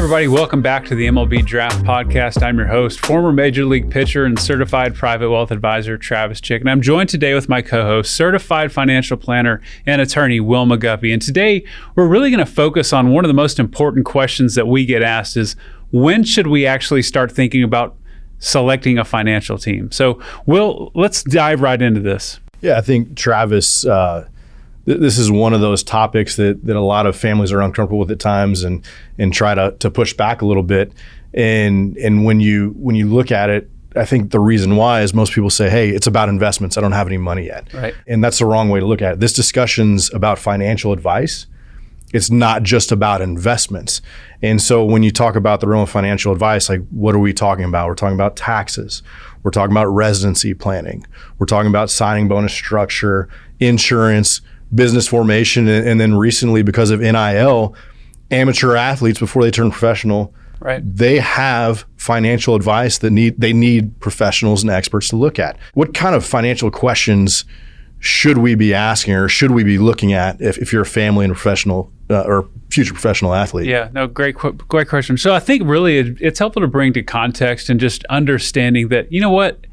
everybody. Welcome back to the MLB Draft podcast. I'm your host, former Major League pitcher and certified private wealth advisor, Travis Chick. And I'm joined today with my co-host, certified financial planner and attorney, Will McGuffey. And today, we're really going to focus on one of the most important questions that we get asked is, when should we actually start thinking about selecting a financial team? So, Will, let's dive right into this. Yeah, I think, Travis, this is one of those topics that a lot of families are uncomfortable with at times and try to push back a little bit. And when you look at it, I think the reason why is most people say, hey, it's about investments. I don't have any money yet. Right. And that's the wrong way to look at it. This discussion's about financial advice. It's not just about investments. And so when you talk about the realm of financial advice, like, what are we talking about? We're talking about taxes. We're talking about residency planning. We're talking about signing bonus structure, insurance, business formation, and then recently, because of NIL, amateur athletes, before they turn professional, right, they have financial advice that they need professionals and experts to look at. What kind of financial questions should we be asking, or should we be looking at if you're a family and a professional or future professional athlete? Yeah, no, great question. So I think really it's helpful to bring to context and just understanding that, you know what,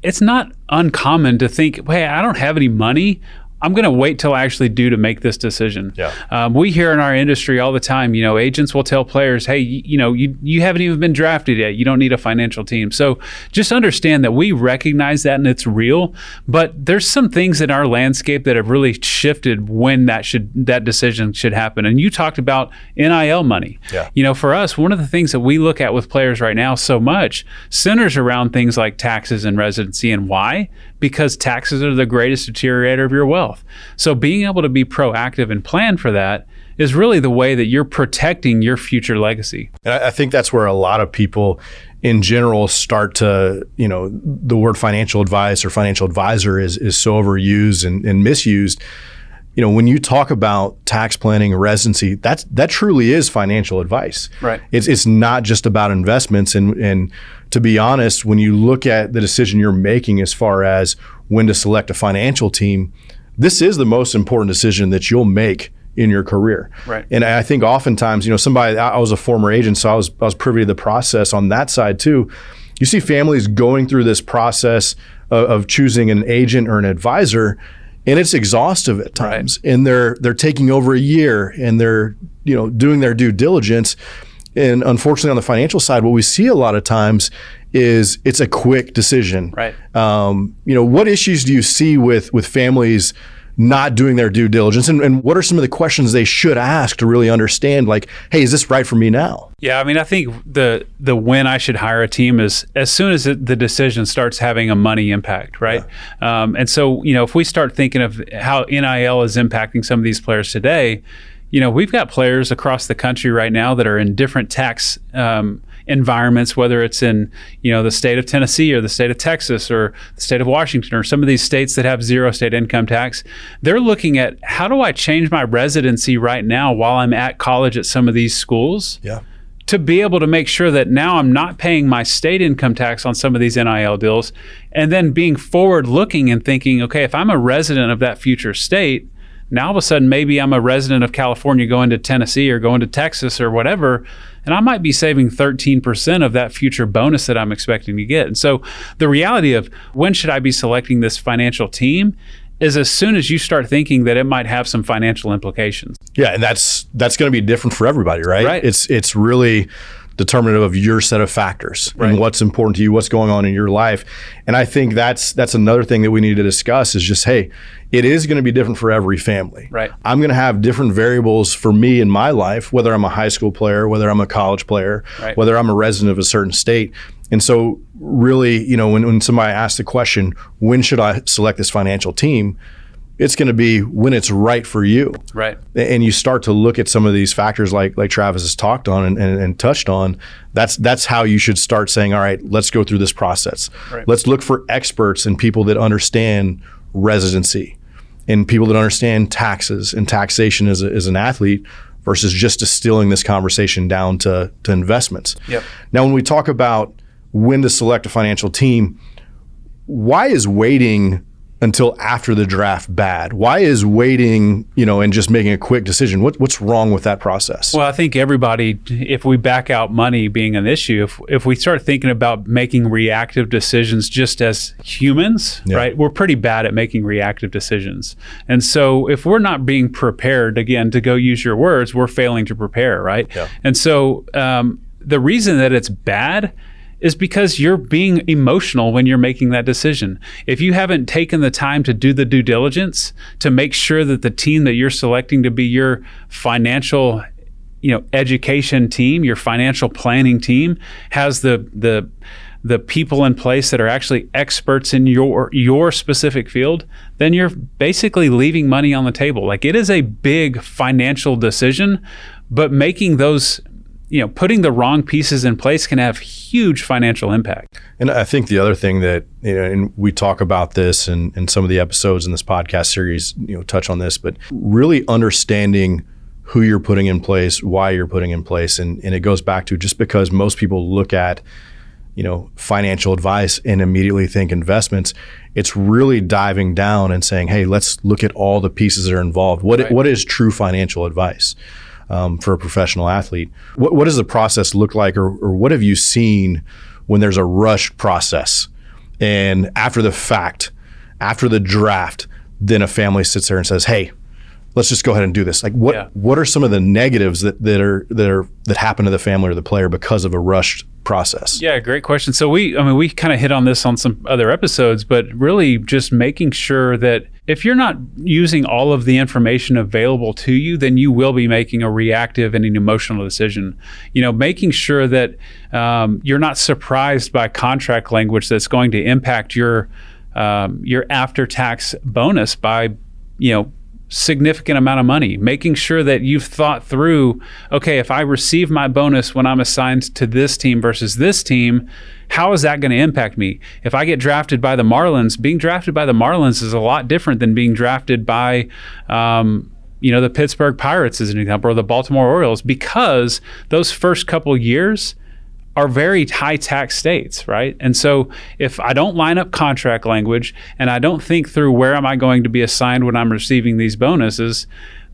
it's not uncommon to think, hey, I don't have any money, I'm going to wait till I actually do to make this decision. Yeah. We hear in our industry all the time, agents will tell players, hey, you haven't even been drafted yet. You don't need a financial team. So just understand that we recognize that and it's real, but there's some things in our landscape that have really shifted when that decision should happen. And you talked about NIL money. Yeah. For us, one of the things that we look at with players right now so much centers around things like taxes and residency. And why? Because taxes are the greatest deteriorator of your wealth. So being able to be proactive and plan for that is really the way that you're protecting your future legacy. And I think that's where a lot of people in general start to, the word financial advice or financial advisor is so overused and misused. When you talk about tax planning, residency, that truly is financial advice. Right. It's not just about investments. And to be honest, when you look at the decision you're making as far as when to select a financial team, this is the most important decision that you'll make in your career. Right. And I think oftentimes, I was a former agent, so I was privy to the process on that side too. You see families going through this process of choosing an agent or an advisor, and it's exhaustive at times. Right. And they're taking over a year, and they're doing their due diligence. And unfortunately, on the financial side, what we see a lot of times is it's a quick decision. Right. What issues do you see with families not doing their due diligence, and what are some of the questions they should ask to really understand, like, hey, is this right for me now? Yeah, I think the when I should hire a team is as soon as the decision starts having a money impact, right? Yeah. And so, if we start thinking of how NIL is impacting some of these players today, we've got players across the country right now that are in different tax environments, whether it's in the state of Tennessee or the state of Texas or the state of Washington or some of these states that have zero state income tax. They're looking at, how do I change my residency right now while I'm at college at some of these schools? Yeah. To be able to make sure that now I'm not paying my state income tax on some of these NIL deals, and then being forward looking and thinking, okay, if I'm a resident of that future state, now all of a sudden maybe I'm a resident of California going to Tennessee or going to Texas or whatever, and I might be saving 13% of that future bonus that I'm expecting to get. And so the reality of when should I be selecting this financial team is as soon as you start thinking that it might have some financial implications. Yeah, and that's going to be different for everybody, right? Right. It's really determinative of your set of factors, right, and what's important to you, what's going on in your life. And I think that's another thing that we need to discuss is just, hey, it is going to be different for every family. Right. I'm going to have different variables for me in my life, whether I'm a high school player, whether I'm a college player, right, whether I'm a resident of a certain state. And so really, when somebody asks the question, when should I select this financial team? It's going to be when it's right for you. Right. And you start to look at some of these factors like Travis has talked on and touched on. That's how you should start saying, all right, let's go through this process. Right. Let's look for experts and people that understand residency and people that understand taxes and taxation as an athlete versus just distilling this conversation down to investments. Yep. Now, when we talk about when to select a financial team, why is waiting until after the draft bad? Why is waiting, and just making a quick decision? What's wrong with that process? Well, I think everybody, if we back out money being an issue, if we start thinking about making reactive decisions just as humans, right, we're pretty bad at making reactive decisions. And so if we're not being prepared, again, to go use your words, we're failing to prepare, right? Yeah. And so the reason that it's bad is because you're being emotional when you're making that decision. If you haven't taken the time to do the due diligence to make sure that the team that you're selecting to be your financial, education team, your financial planning team, has the people in place that are actually experts in your specific field, then you're basically leaving money on the table. Like, it is a big financial decision, but making those, putting the wrong pieces in place can have huge financial impact. And I think the other thing that, and we talk about this in some of the episodes in this podcast series, touch on this, but really understanding who you're putting in place, why you're putting in place. And it goes back to, just because most people look at, financial advice and immediately think investments, it's really diving down and saying, hey, let's look at all the pieces that are involved. What is true financial advice? For a professional athlete, what does the process look like, or what have you seen when there's a rushed process, and after the fact, after the draft, then a family sits there and says, "Hey, let's just go ahead and do this." Like, what are some of the negatives that happen to the family or the player because of a rushed process? Yeah, great question. So we kind of hit on this on some other episodes, but really just making sure that if you're not using all of the information available to you, then you will be making a reactive and an emotional decision. Making sure that you're not surprised by contract language that's going to impact your after-tax bonus by, significant amount of money. Making sure that you've thought through, okay, if I receive my bonus when I'm assigned to this team versus this team, how is that going to impact me? If I get drafted by the Marlins, being drafted by the Marlins is a lot different than being drafted by the Pittsburgh Pirates, as an example, or the Baltimore Orioles, because those first couple years are very high tax states, right? And so if I don't line up contract language and I don't think through where am I going to be assigned when I'm receiving these bonuses,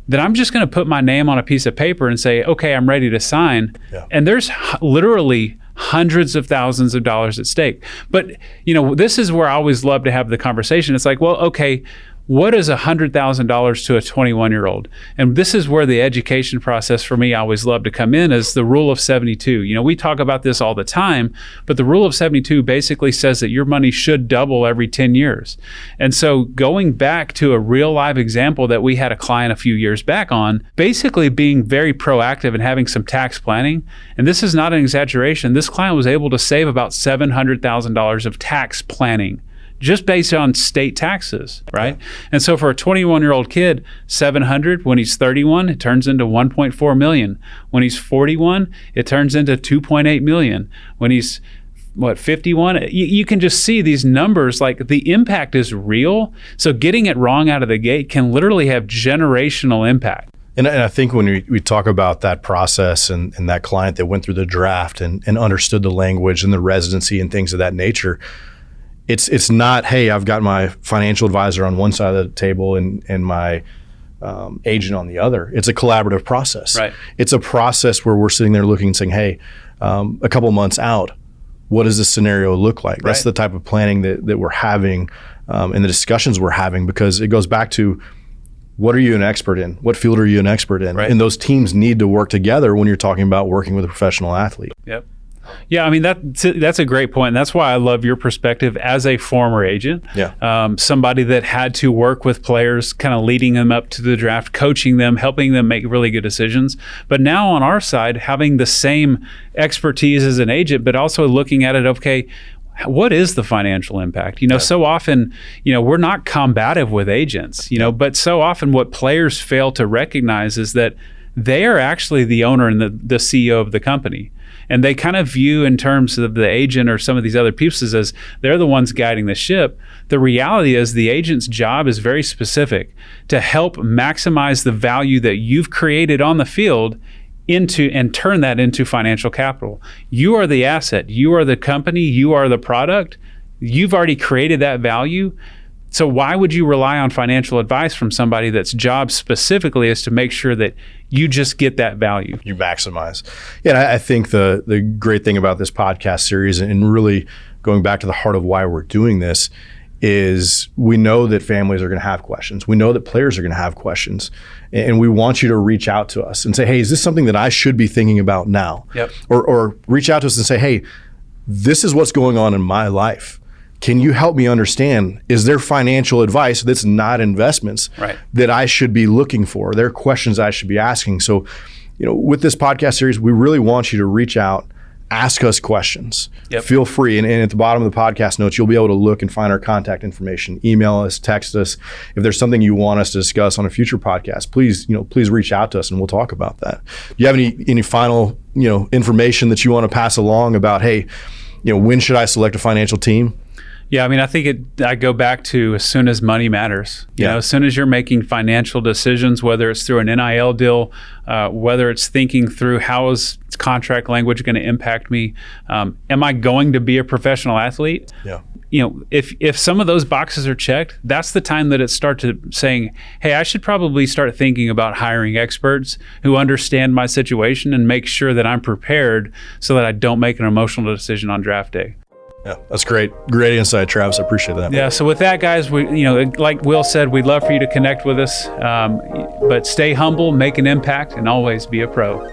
then I'm just going to put my name on a piece of paper and say, okay, I'm ready to sign. Yeah. And there's literally hundreds of thousands of dollars at stake. But, this is where I always love to have the conversation. It's like, well, okay, what is $100,000 to a 21-year-old? And this is where the education process for me I always love to come in, is the rule of 72. We talk about this all the time, but the rule of 72 basically says that your money should double every 10 years. And so going back to a real live example that we had a client a few years back on, basically being very proactive and having some tax planning, and this is not an exaggeration, this client was able to save about $700,000 of tax planning just based on state taxes, right? And so for a 21-year-old kid, 700, when he's 31, it turns into 1.4 million. When he's 41, it turns into 2.8 million. When he's 51, you can just see these numbers, like the impact is real. So getting it wrong out of the gate can literally have generational impact. And I think when we talk about that process and that client that went through the draft and understood the language and the residency and things of that nature, it's not, hey, I've got my financial advisor on one side of the table and my agent on the other. It's a collaborative process. Right. It's a process where we're sitting there looking and saying, hey, a couple months out, what does this scenario look like? Right. That's the type of planning that we're having and the discussions we're having, because it goes back to, what are you an expert in? What field are you an expert in? Right. And those teams need to work together when you're talking about working with a professional athlete. Yep. Yeah, that's a great point. And that's why I love your perspective as a former agent. Yeah. Somebody that had to work with players, kind of leading them up to the draft, coaching them, helping them make really good decisions. But now on our side, having the same expertise as an agent, but also looking at it, okay, what is the financial impact? So often, we're not combative with agents, but so often what players fail to recognize is that they are actually the owner and the CEO of the company. And they kind of view, in terms of the agent or some of these other pieces, as they're the ones guiding the ship. The reality is the agent's job is very specific, to help maximize the value that you've created on the field and turn that into financial capital. You are the asset. You are the company. You are the product. You've already created that value. So why would you rely on financial advice from somebody that's job specifically is to make sure that you just get that value? You maximize. Yeah, and I think the great thing about this podcast series, and really going back to the heart of why we're doing this, is we know that families are going to have questions. We know that players are going to have questions. And we want you to reach out to us and say, hey, is this something that I should be thinking about now? Yep. Or reach out to us and say, hey, this is what's going on in my life. Can you help me understand, is there financial advice that's not investments that I should be looking for? Are there questions I should be asking? So, with this podcast series, we really want you to reach out, ask us questions. Yep. Feel free. And at the bottom of the podcast notes, you'll be able to look and find our contact information. Email us, text us. If there's something you want us to discuss on a future podcast, please reach out to us and we'll talk about that. Do you have any final, information that you want to pass along about, hey, when should I select a financial team? Yeah, I mean, I think I go back to as soon as money matters. As soon as you're making financial decisions, whether it's through an NIL deal, whether it's thinking through how is contract language going to impact me, am I going to be a professional athlete? Yeah. If some of those boxes are checked, that's the time that it starts to saying, hey, I should probably start thinking about hiring experts who understand my situation and make sure that I'm prepared so that I don't make an emotional decision on draft day. Yeah, that's great. Great insight, Travis. I appreciate that. Yeah. So with that, guys, like Will said, we'd love for you to connect with us, but stay humble, make an impact, and always be a pro.